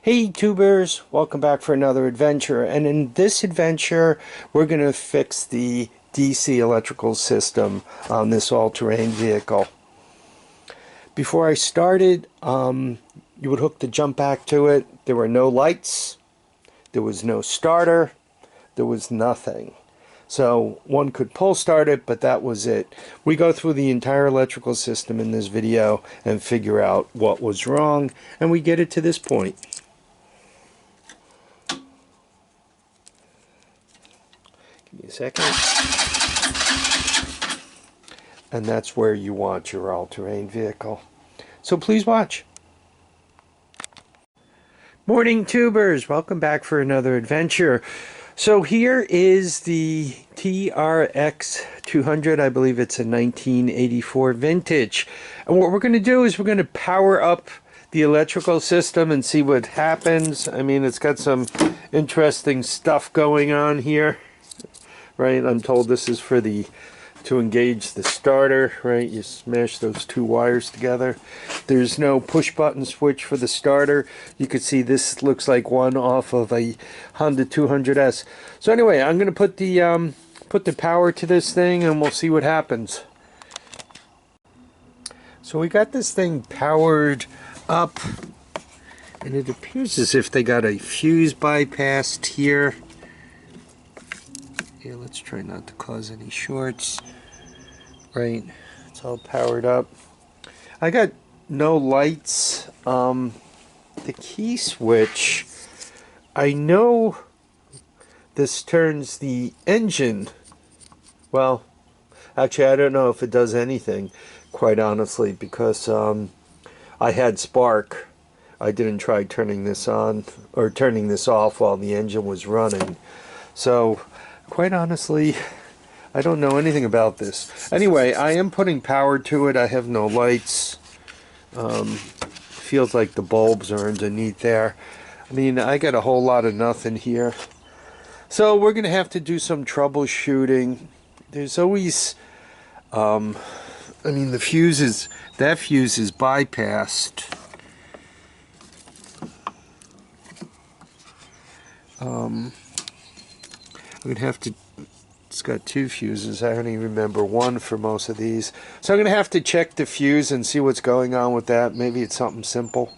Hey tubers, welcome back for another adventure, and in this adventure we're going to fix the DC electrical system on this all-terrain vehicle. Before I started, you would hook the jump back to it. There were no lights, there was no starter, there was nothing. So one could pull start it, but that was it. We go through the entire electrical system in this video and figure out what was wrong, and we get it to this point. Give me a second. And that's where you want your all-terrain vehicle. So please watch. Morning tubers, welcome back for another adventure. So here is the TRX200, I believe it's a 1984 vintage. And what we're going to do is we're going to power up the electrical system and see what happens. I mean, it's got some interesting stuff going on here, right? I'm told this is for to engage the starter, right? You smash those two wires together. There's no push button switch for the starter. You can see this looks like one off of a Honda 200S. So anyway, I'm going to put the power to this thing and we'll see what happens. So we got this thing powered up and it appears as if they got a fuse bypassed here. Yeah, let's try not to cause any shorts. Right, it's all powered up. I got no lights. The key switch, I know this turns the engine. Well, actually I don't know if it does anything, quite honestly, because I had spark. I didn't try turning this on or turning this off while the engine was running. So quite honestly, I don't know anything about this. Anyway, I am putting power to it. I have no lights. Feels like the bulbs are underneath there. I mean, I got a whole lot of nothing here. So we're going to have to do some troubleshooting. There's always, I mean, that fuse is bypassed. I'm going to have to, it's got two fuses. I don't even remember one for most of these. So I'm going to have to check the fuse and see what's going on with that. Maybe it's something simple.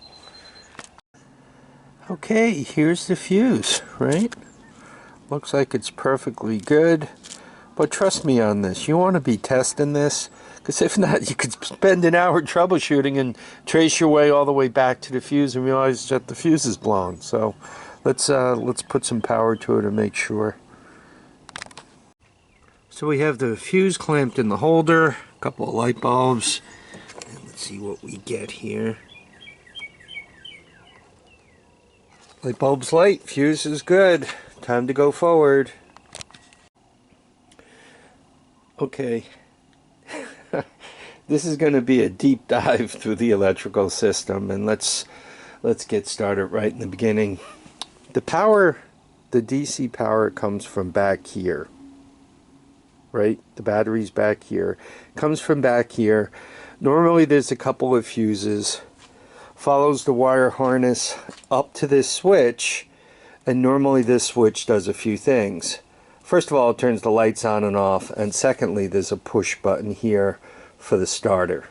Okay, here's the fuse, right? Looks like it's perfectly good. But trust me on this. You want to be testing this, because if not, you could spend an hour troubleshooting and trace your way all the way back to the fuse and realize that the fuse is blown. So let's put some power to it and make sure. So we have the fuse clamped in the holder, a couple of light bulbs, and let's see what we get here. Light bulb's light, fuse is good. Time to go forward. Okay, this is going to be a deep dive through the electrical system, and let's get started right in the beginning. The power, the DC power comes from back here. Right, the battery's back here, comes from back here. Normally there's a couple of fuses, follows the wire harness up to this switch, and normally this switch does a few things. First of all, it turns the lights on and off, and secondly, there's a push button here for the starter.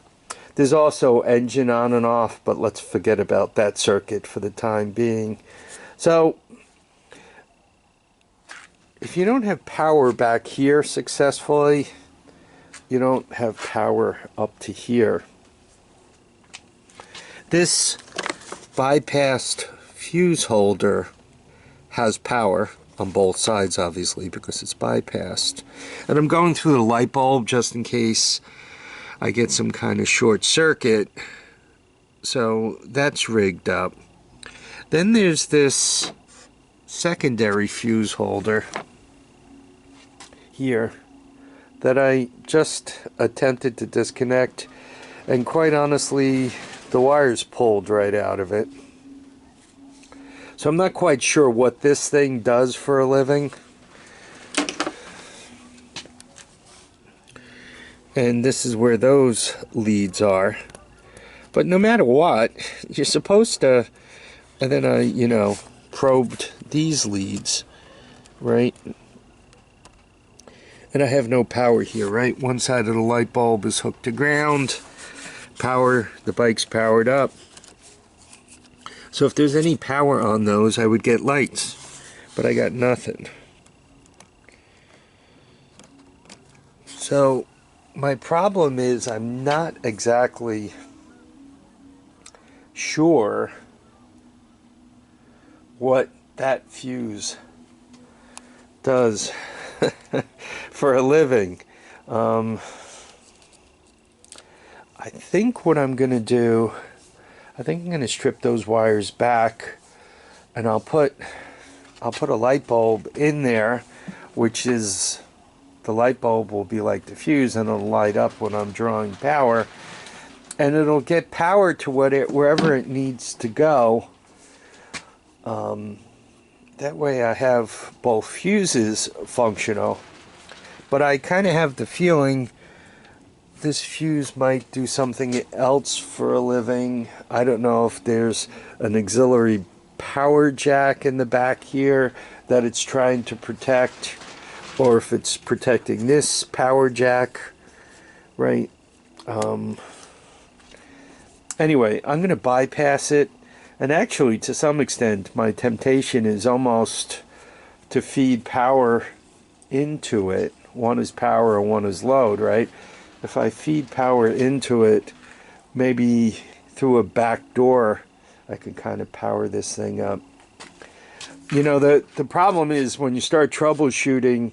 There's also engine on and off, but let's forget about that circuit for the time being. So if you don't have power back here successfully, you don't have power up to here. This bypassed fuse holder has power on both sides, obviously, because it's bypassed. And I'm going through the light bulb just in case I get some kind of short circuit. So that's rigged up. Then there's this secondary fuse holder here that I just attempted to disconnect, and quite honestly the wires pulled right out of it. So I'm not quite sure what this thing does for a living, and this is where those leads are. But no matter what, you're supposed to And then I, probed these leads, right? And I have no power here, right? One side of the light bulb is hooked to ground. Power, the bike's powered up. So if there's any power on those, I would get lights. But I got nothing. So my problem is I'm not exactly sure what that fuse does for a living. I think what I'm going to do, I think I'm going to strip those wires back, and I'll put a light bulb in there, which is, the light bulb will be like the fuse, and it'll light up when I'm drawing power, and it'll get power to wherever it needs to go. That way I have both fuses functional, but I kind of have the feeling this fuse might do something else for a living. I don't know if there's an auxiliary power jack in the back here that it's trying to protect, or if it's protecting this power jack, right? Anyway, I'm going to bypass it. And actually, to some extent, my temptation is almost to feed power into it. One is power and one is load, right? If I feed power into it, maybe through a back door, I could kind of power this thing up. The problem is when you start troubleshooting,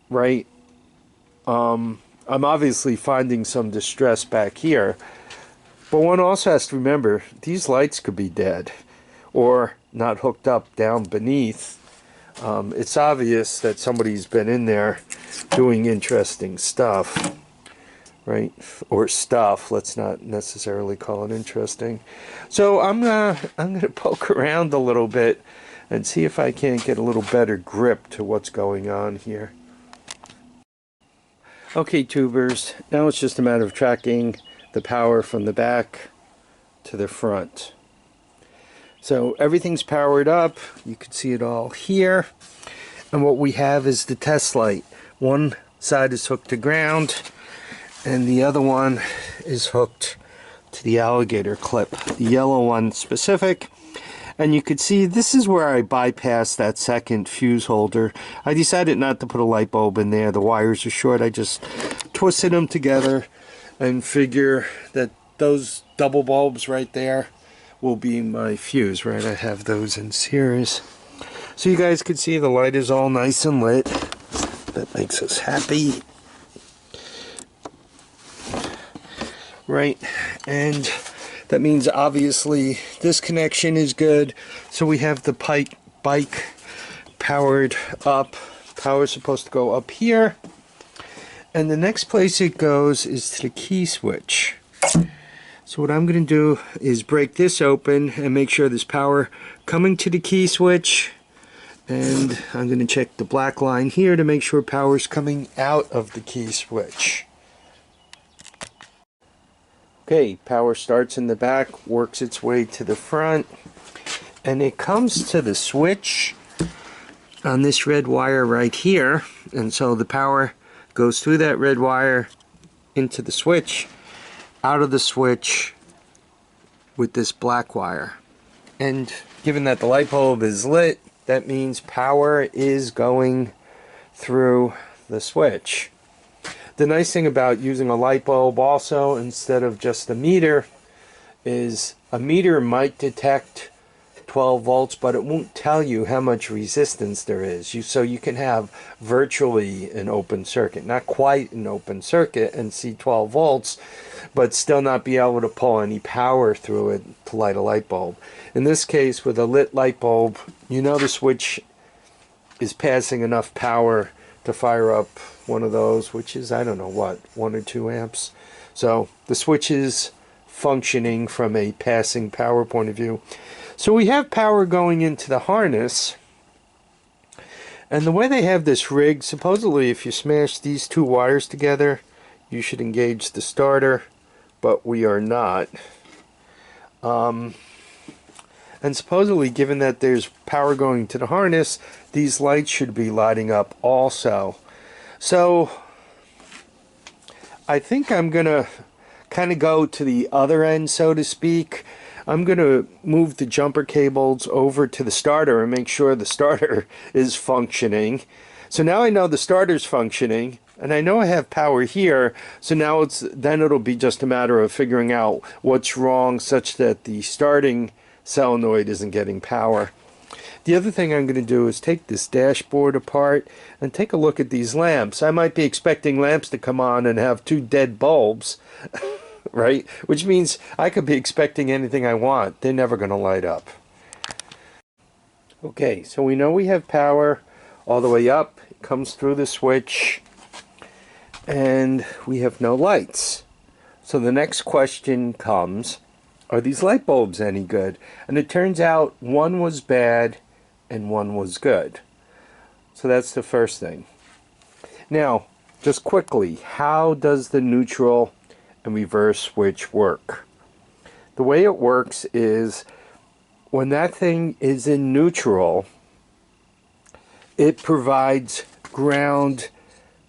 right? I'm obviously finding some distress back here. But one also has to remember, these lights could be dead or not hooked up down beneath. It's obvious that somebody's been in there doing interesting stuff, right? Or stuff, let's not necessarily call it interesting. So I'm gonna poke around a little bit and see if I can't get a little better grip to what's going on here. Okay, tubers, now it's just a matter of tracking the power from the back to the front. So everything's powered up. You can see it all here. And what we have is the test light. One side is hooked to ground and the other one is hooked to the alligator clip, the yellow one specific. And you can see this is where I bypassed that second fuse holder. I decided not to put a light bulb in there. The wires are short. I just twisted them together and figure that those double bulbs right there will be my fuse, right? I have those in series. So you guys can see the light is all nice and lit. That makes us happy. Right, and that means obviously this connection is good. So we have the bike powered up. Power is supposed to go up here. And the next place it goes is to the key switch. So what I'm going to do is break this open and make sure there's power coming to the key switch. And I'm going to check the black line here to make sure power is coming out of the key switch. Okay, power starts in the back, works its way to the front, and it comes to the switch on this red wire right here. And so the power goes through that red wire into the switch, out of the switch with this black wire. And given that the light bulb is lit, that means power is going through the switch. The nice thing about using a light bulb also instead of just a meter is a meter might detect 12 volts, but it won't tell you how much resistance there is. So you can have virtually an open circuit, not quite an open circuit, and see 12 volts, but still not be able to pull any power through it to light a light bulb. In this case, with a lit light bulb, you know the switch is passing enough power to fire up one of those, which is, I don't know what, 1 or 2 amps. So the switch is functioning from a passing power point of view. So we have power going into the harness, and the way they have this rigged, supposedly if you smash these two wires together, you should engage the starter, but we are not. And And supposedly, given that there's power going to the harness, these lights should be lighting up also. So I think I'm going to kind of go to the other end, so to speak. I'm going to move the jumper cables over to the starter and make sure the starter is functioning. So now I know the starter's functioning, and I know I have power here, so now it'll be just a matter of figuring out what's wrong such that the starting solenoid isn't getting power. The other thing I'm going to do is take this dashboard apart and take a look at these lamps. I might be expecting lamps to come on and have two dead bulbs, right? Which means I could be expecting anything I want. They're never going to light up. Okay, so we know we have power all the way up. It comes through the switch, and we have no lights. So the next question comes, are these light bulbs any good? And it turns out one was bad and one was good. So that's the first thing. Now, just quickly, how does the neutral and reverse switch work? The way it works is when that thing is in neutral, it provides ground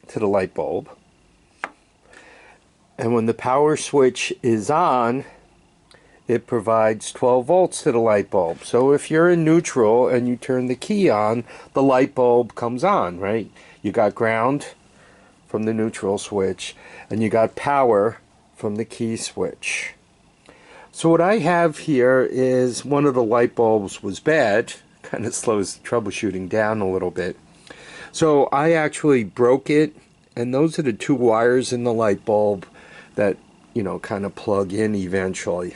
to the light bulb. And when the power switch is on, it provides 12 volts to the light bulb. So if you're in neutral and you turn the key on, the light bulb comes on, right? You got ground from the neutral switch, and you got power from the key switch. So what I have here is one of the light bulbs was bad. Kind of slows the troubleshooting down a little bit. So I actually broke it, and those are the two wires in the light bulb that, you know, kind of plug in eventually.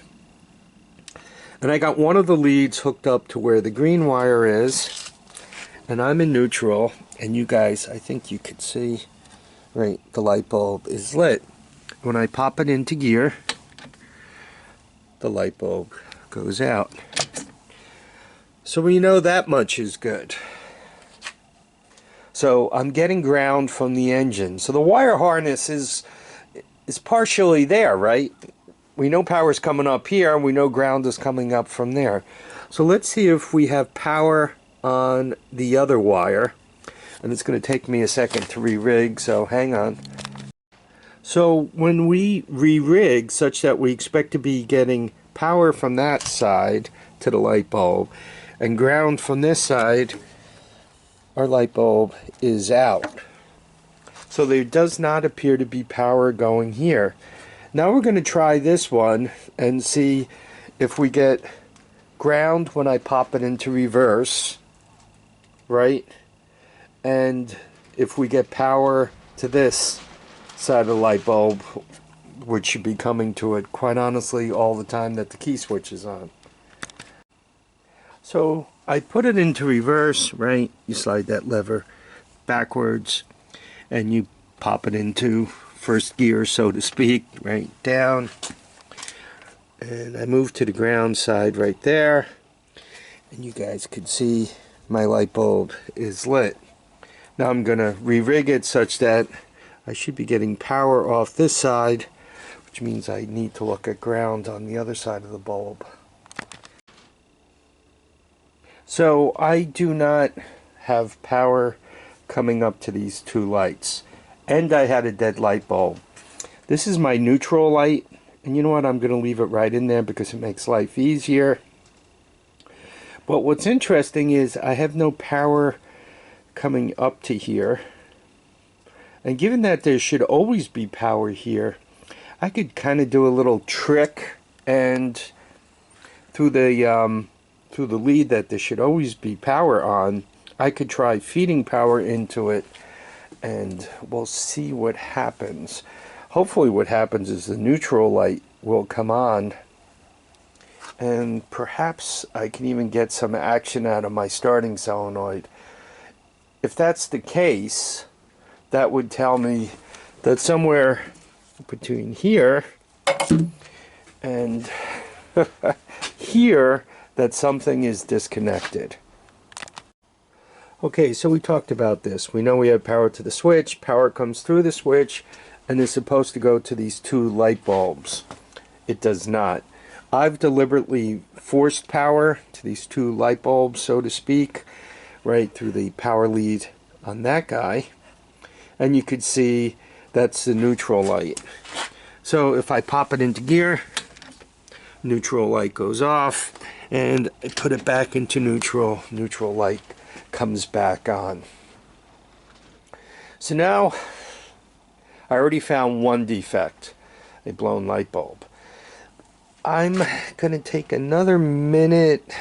And I got one of the leads hooked up to where the green wire is, and I'm in neutral, and you guys, I think you could see, right, the light bulb is lit. When I pop it into gear, the light bulb goes out. So we know that much is good. So I'm getting ground from the engine. So the wire harness is partially there, right? We know power's coming up here, and we know ground is coming up from there. So let's see if we have power on the other wire. And it's going to take me a second to re-rig, so hang on. So when we re-rig such that we expect to be getting power from that side to the light bulb and ground from this side, our light bulb is out. So there does not appear to be power going here. Now we're going to try this one and see if we get ground when I pop it into reverse, right? And if we get power to this side of the light bulb, which should be coming to it, quite honestly, all the time that the key switch is on. So I put it into reverse, right? You slide that lever backwards and you pop it into first gear, so to speak, right down. And I move to the ground side right there. And you guys can see my light bulb is lit. Now I'm going to re-rig it such that I should be getting power off this side, which means I need to look at ground on the other side of the bulb. So I do not have power coming up to these two lights, and I had a dead light bulb. This is my neutral light, and you know what, I'm going to leave it right in there because it makes life easier. But what's interesting is I have no power coming up to here, and given that there should always be power here, I could kind of do a little trick, and through the lead that there should always be power on, I could try feeding power into it, and we'll see what happens. Hopefully what happens is the neutral light will come on, and perhaps I can even get some action out of my starting solenoid. If that's the case, that would tell me that somewhere between here and here that something is disconnected. Okay, so we talked about this. We know we have power to the switch, power comes through the switch, and is supposed to go to these two light bulbs. It does not. I've deliberately forced power to these two light bulbs, so to speak, right through the power lead on that guy. And you could see that's the neutral light. So if I pop it into gear, neutral light goes off, and I put it back into neutral, neutral light comes back on. So now I already found one defect, a blown light bulb. I'm going to take another minute.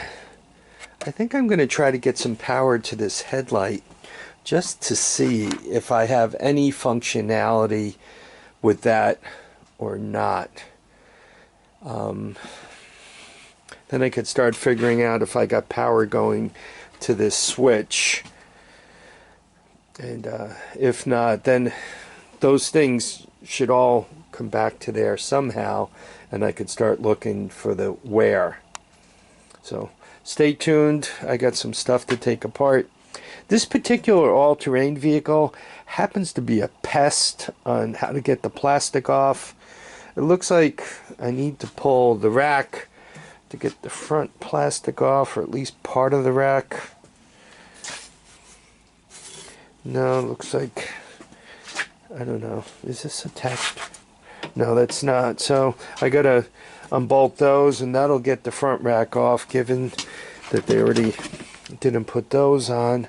I think I'm going to try to get some power to this headlight just to see if I have any functionality with that or not. Then I could start figuring out if I got power going to this switch. And if not, then those things should all come back to there somehow, and I could start looking for the wear. So stay tuned. I got some stuff to take apart. This particular all-terrain vehicle happens to be a pest on how to get the plastic off. It looks like I need to pull the rack to get the front plastic off, or at least part of the rack. No, it looks like, I don't know, is this attached? No, that's not. So I gotta unbolt those, and that'll get the front rack off, given that they already didn't put those on.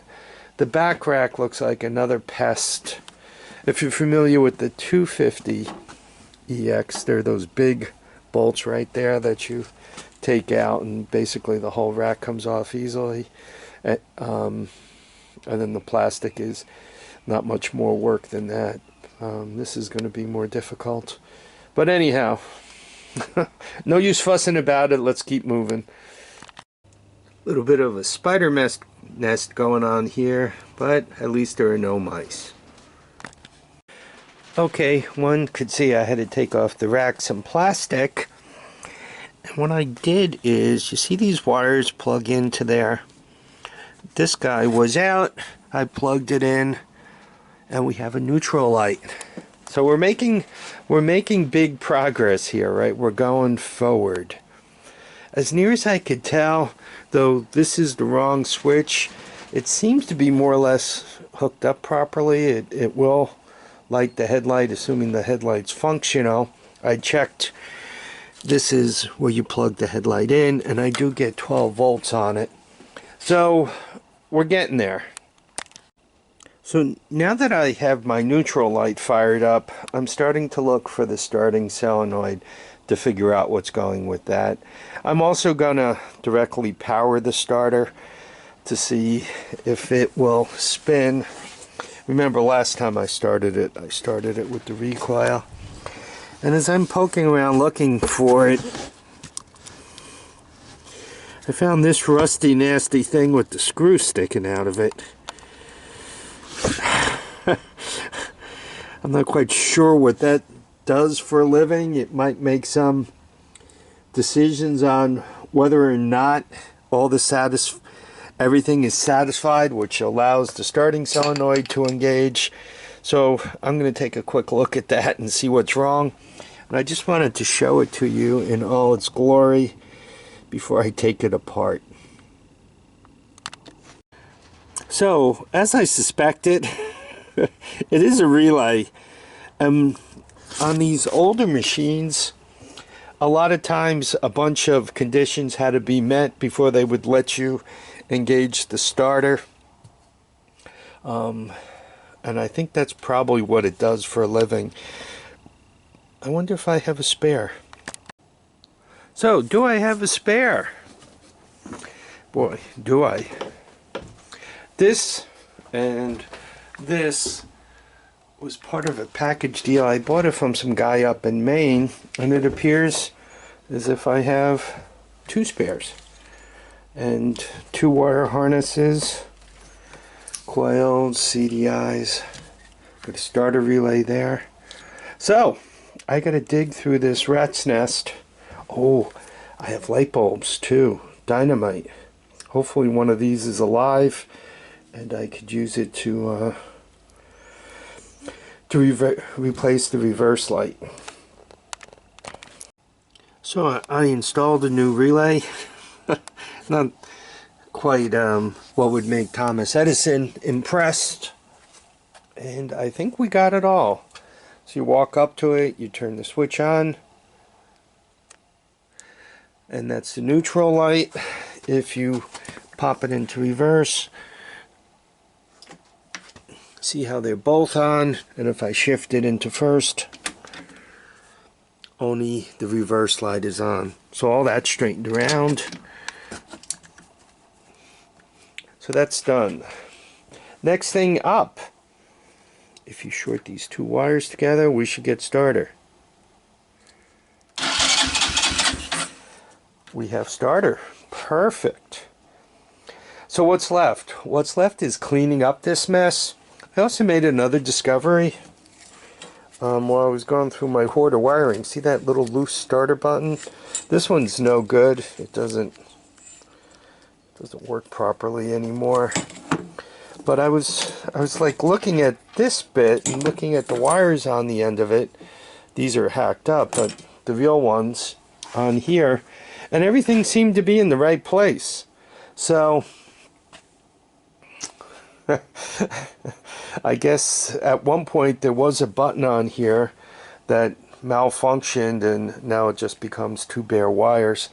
The back rack looks like another pest. If you're familiar with the 250 EX, they're those big bolts right there that you take out, and basically the whole rack comes off easily. And then the plastic is not much more work than that. This is going to be more difficult. But anyhow, no use fussing about it. Let's keep moving. A little bit of a spider nest going on here, but at least there are no mice. Okay, one could see I had to take off the rack some plastic. And what I did is, you see these wires plug into there? This guy was out. I plugged it in, and we have a neutral light. So we're making big progress here, right? We're going forward. As near as I could tell, though this is the wrong switch, it seems to be more or less hooked up properly. It will light the headlight, assuming the headlight's functional. I checked. This is where you plug the headlight in, and I do get 12 volts on it. So we're getting there. So now that I have my neutral light fired up, I'm starting to look for the starting solenoid to figure out what's going with that. I'm also gonna directly power the starter to see if it will spin. Remember last time I started it with the recoil. And as I'm poking around looking for it, I found this rusty nasty thing with the screw sticking out of it. I'm not quite sure what that does for a living. It might make some decisions on whether or not everything is satisfied, which allows the starting solenoid to engage. So I'm going to take a quick look at that and see what's wrong. And I just wanted to show it to you in all its glory before I take it apart. So, as I suspected, it is a relay. On these older machines, a lot of times a bunch of conditions had to be met before they would let you engage the starter. And I think that's probably what it does for a living. I wonder if I have a spare. So, do I have a spare? Boy, do I. This and this was part of a package deal. I bought it from some guy up in Maine, and it appears as if I have two spares and two wire harnesses, coils, CDIs, got a starter relay there. So I gotta dig through this rat's nest. Oh, I have light bulbs too, dynamite. Hopefully one of these is alive and I could use it to replace the reverse light. So I installed a new relay. Not quite what would make Thomas Edison impressed. And I think we got it all. So you walk up to it, you turn the switch on. And that's the neutral light. If you pop it into reverse, see how they're both on. And if I shift it into first, only the reverse light is on. So all that's straightened around. So that's done. Next thing up, if you short these two wires together, we should get starter. We have starter. Perfect. So what's left? What's left is cleaning up this mess. I also made another discovery while I was going through my hoard of wiring. See that little loose starter button? This one's no good. It doesn't work properly anymore. But I was like looking at this bit and looking at the wires on the end of it. These are hacked up, but the real ones on here, and everything seemed to be in the right place. So I guess at one point there was a button on here that malfunctioned, and now it just becomes two bare wires.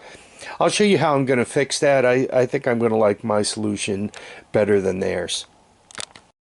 I'll show you how I'm going to fix that. I think I'm going to like my solution better than theirs.